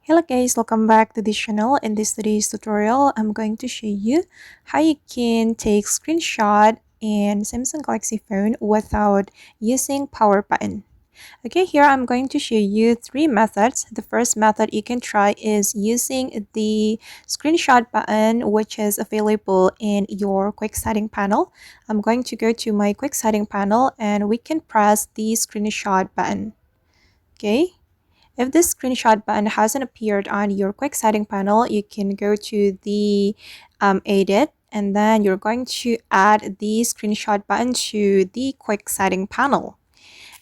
Hello guys, welcome back to this channel. In this today's tutorial, I'm going to show you how you can take screenshot in Samsung Galaxy phone without using power button. Okay, here I'm going to show you three methods. The first method you can try is using the screenshot button, which is available in your quick setting panel. I'm going to go to my quick setting panel and we can press the screenshot button. Okay. If this screenshot button hasn't appeared on your quick setting panel, you can go to the edit and then you're going to add the screenshot button to the quick setting panel.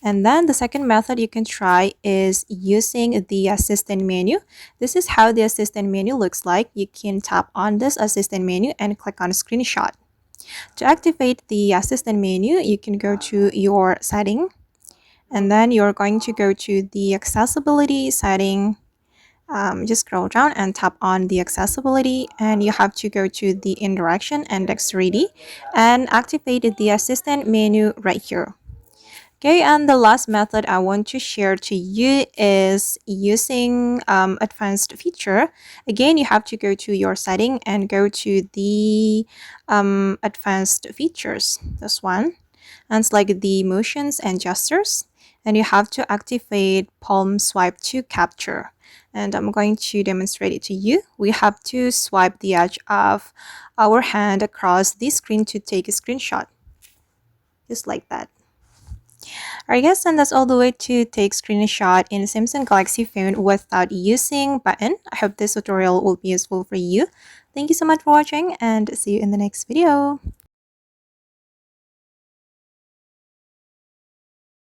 And then the second method you can try is using the assistant menu. This is how the assistant menu looks like. You can tap on this assistant menu and click on screenshot. To activate the assistant menu, you can go to your setting and then you're going to go to the accessibility setting. Just scroll down and tap on the accessibility and you have to go to the indirection index ready and activate the assistant menu right here. Okay, and the last method I want to share to you is using advanced feature. Again, you have to go to your setting and go to the advanced features, this one, and select the motions and gestures, and you have to activate palm swipe to capture. And I'm going to demonstrate it to you. We have to swipe the edge of our hand across the screen to take a screenshot, just like that. Alright guys, and that's all the way to take screenshot in Samsung Galaxy phone without using button. I hope this tutorial will be useful for you. Thank you so much for watching and see you in the next video.